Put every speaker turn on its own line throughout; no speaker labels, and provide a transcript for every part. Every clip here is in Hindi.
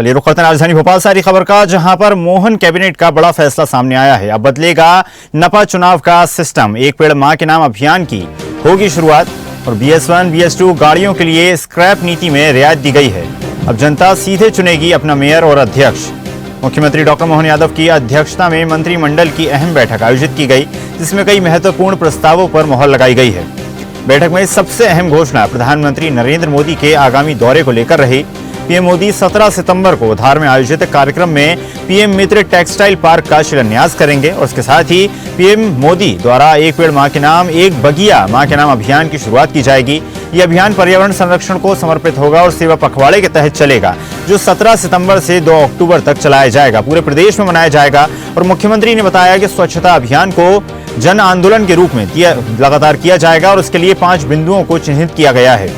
चलिए रुख करते हैं राजधानी भोपाल सारी खबर का, जहां पर मोहन कैबिनेट का बड़ा फैसला सामने आया है। अब बदलेगा नपा चुनाव का सिस्टम। एक पेड़ मां के नाम अभियान की होगी शुरुआत और BS1 BS2 गाड़ियों के लिए स्क्रैप नीति में रियायत दी गई है। अब जनता सीधे चुनेगी अपना मेयर और अध्यक्ष। मुख्यमंत्री डॉक्टर मोहन यादव की अध्यक्षता में मंत्रिमंडल की अहम बैठक आयोजित की गई, जिसमें कई महत्वपूर्ण प्रस्तावों पर मोहर लगाई गई है। बैठक में सबसे अहम घोषणा प्रधानमंत्री नरेंद्र मोदी के आगामी दौरे को लेकर रही। पीएम मोदी 17 सितंबर को धार में आयोजित कार्यक्रम में पीएम मित्र टेक्सटाइल पार्क का शिलान्यास करेंगे और इसके साथ ही पीएम मोदी द्वारा एक पेड़ मां के नाम एक बगिया मां के नाम अभियान की शुरुआत की जाएगी। यह अभियान पर्यावरण संरक्षण को समर्पित होगा और सेवा पखवाड़े के तहत चलेगा, जो 17 सितंबर से 2 अक्टूबर तक चलाया जाएगा। पूरे प्रदेश में मनाया जाएगा और मुख्यमंत्री ने बताया कि स्वच्छता अभियान को जन आंदोलन के रूप में लगातार किया जाएगा और इसके लिए 5 बिंदुओं को चिन्हित किया गया है।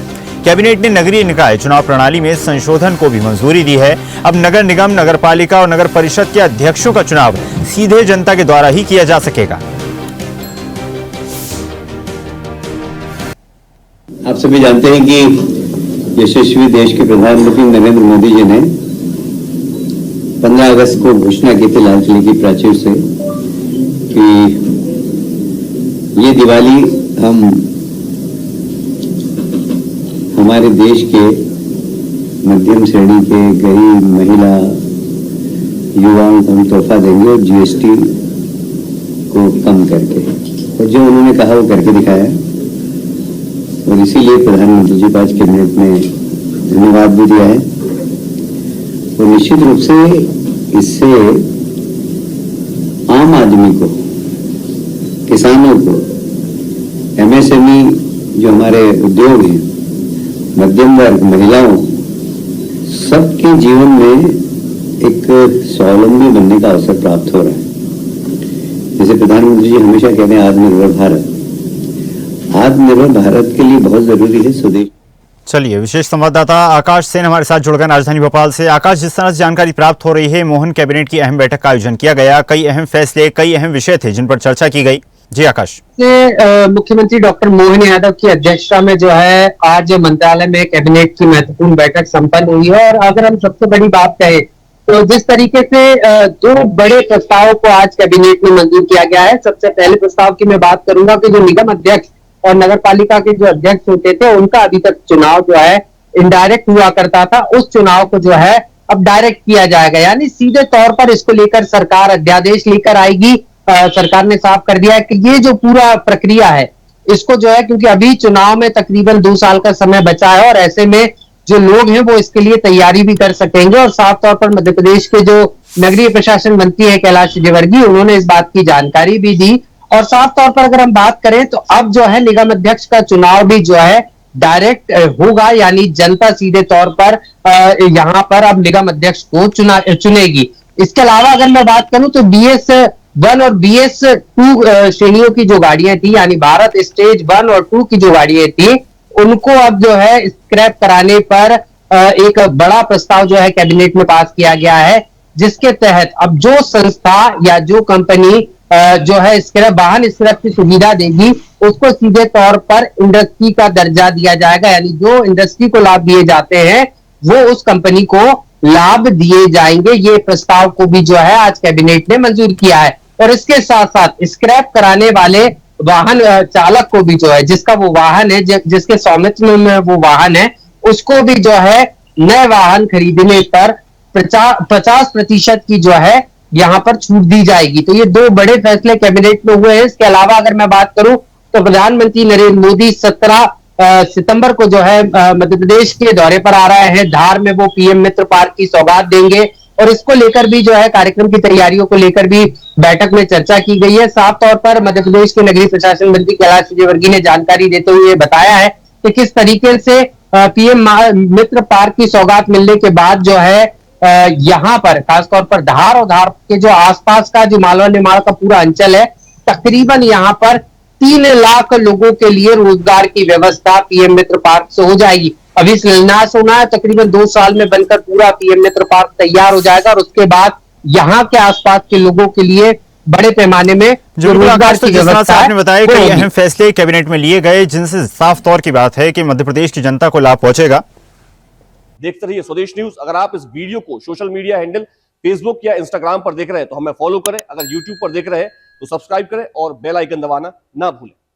कैबिनेट ने नगरीय निकाय चुनाव प्रणाली में संशोधन को भी मंजूरी दी है। अब नगर निगम, नगर पालिका और नगर परिषद के अध्यक्षों का चुनाव सीधे जनता के द्वारा ही किया जा सकेगा।
आप सभी जानते हैं कि यशस्वी देश के प्रधानमंत्री नरेंद्र मोदी जी ने 15 अगस्त को घोषणा की थी लाल किले की प्राचीर से कि ये दिवाली हम हमारे देश के मध्यम श्रेणी के गरीब महिला युवाओं को हम तोहफा देंगे और GST को कम करके, और जो उन्होंने कहा वो करके दिखाया। और इसीलिए प्रधानमंत्री जी को आज कैबिनेट में धन्यवाद भी दिया है। और निश्चित रूप से इससे आम आदमी को, किसानों को, MSME जो हमारे उद्योग हैं, मध्यम वर्ग, महिलाओं, सबके जीवन में एक स्वावलंबी बनने का अवसर प्राप्त हो रहा है। जैसे प्रधानमंत्री जी हमेशा कहते हैं आत्मनिर्भर भारत, आत्मनिर्भर भारत के लिए बहुत जरूरी है स्वदेश।
चलिए विशेष संवाददाता आकाश सेन हमारे साथ जुड़ गए राजधानी भोपाल से। आकाश, जिस तरह से जानकारी प्राप्त हो रही है, मोहन कैबिनेट की अहम बैठक का आयोजन किया गया, कई अहम फैसले, कई अहम विषय थे जिन पर चर्चा की गई। जी आकाश।
मुख्यमंत्री डॉक्टर मोहन यादव की अध्यक्षता में जो है आज मंत्रालय में कैबिनेट की महत्वपूर्ण बैठक संपन्न हुई है। और अगर हम सबसे बड़ी बात कहें तो जिस तरीके से 2 बड़े प्रस्तावों को आज कैबिनेट में मंजूर किया गया है। सबसे पहले प्रस्ताव की मैं बात करूंगा कि जो निगम अध्यक्ष और नगर पालिका के जो अध्यक्ष होते थे, उनका अभी तक चुनाव जो है इनडायरेक्ट हुआ करता था, उस चुनाव को जो है अब डायरेक्ट किया जाएगा। यानी सीधे तौर पर इसको लेकर सरकार अध्यादेश लेकर आएगी। सरकार ने साफ कर दिया है कि ये जो पूरा प्रक्रिया है इसको जो है, क्योंकि अभी चुनाव में तकरीबन 2 साल का समय बचा है और ऐसे में जो लोग हैं वो इसके लिए तैयारी भी कर सकेंगे। और साफ तौर पर मध्य प्रदेश के जो नगरीय प्रशासन मंत्री है कैलाश विजयवर्गीय, उन्होंने इस बात की जानकारी भी दी। और साफ तौर पर अगर हम बात करें तो अब जो है निगम अध्यक्ष का चुनाव भी जो है डायरेक्ट होगा, यानी जनता सीधे तौर पर यहां पर अब निगम अध्यक्ष को चुनेगी। इसके अलावा अगर मैं बात करूं तो BS1 और BS2 श्रेणियों की जो गाड़ियां थी, यानी भारत स्टेज 1 और 2 की जो गाड़ियां थी, उनको अब जो है स्क्रैप कराने पर एक बड़ा प्रस्ताव जो है कैबिनेट में पास किया गया है, जिसके तहत अब जो संस्था या जो कंपनी जो है स्क्रैप वाहन स्क्रैप की सुविधा देगी, उसको सीधे तौर पर इंडस्ट्री का दर्जा दिया जाएगा। यानी जो इंडस्ट्री को लाभ दिए जाते हैं वो उस कंपनी को लाभ दिए जाएंगे। ये प्रस्ताव को भी जो है आज कैबिनेट ने मंजूर किया है। और इसके साथ साथ स्क्रैप कराने वाले वाहन चालक को भी जो है, जिसका वो वाहन है, जिसके स्वामित्व में वो वाहन है, उसको भी जो है नए वाहन खरीदने पर 50% की जो है यहां पर छूट दी जाएगी। तो ये 2 बड़े फैसले कैबिनेट में हुए हैं। इसके अलावा अगर मैं बात करूं तो प्रधानमंत्री नरेंद्र मोदी 17 सितंबर को जो है मध्य प्रदेश के दौरे पर आ रहे हैं। धार में वो पीएम मित्र पार्क की सौगात देंगे और इसको लेकर भी जो है कार्यक्रम की तैयारियों को लेकर भी बैठक में चर्चा की गई है। साफ तौर पर मध्य प्रदेश के नगरीय प्रशासन मंत्री कैलाश विजयवर्गीय ने जानकारी देते हुए बताया है कि किस तरीके से पीएम मित्र पार्क की सौगात मिलने के बाद जो है यहाँ पर खासतौर पर धार और धार के जो आसपास का जो मालवा निमाड़ का पूरा अंचल है, तकरीबन यहाँ पर 3 लाख लोगों के लिए रोजगार की व्यवस्था पीएम मित्र पार्क से हो जाएगी। अभी शिलान्यास होना है, तकरीबन 2 साल में बनकर पूरा पीएम मित्र पार्क तैयार हो जाएगा और उसके बाद यहाँ के आसपास के लोगों के लिए बड़े पैमाने में जो रोजगार की व्यवस्था है।
आपने बताया कि अहम फैसले कैबिनेट में लिए गए, जिनसे साफ तौर की बात है कि मध्य प्रदेश की जनता को लाभ पहुंचेगा।
देखते रहिए स्वदेश न्यूज। अगर आप इस वीडियो को सोशल मीडिया हैंडल फेसबुक या इंस्टाग्राम पर देख रहे हैं तो हमें फॉलो करें, अगर यूट्यूब पर देख रहे हैं तो सब्सक्राइब करें और बेल आइकन दबाना ना भूलें।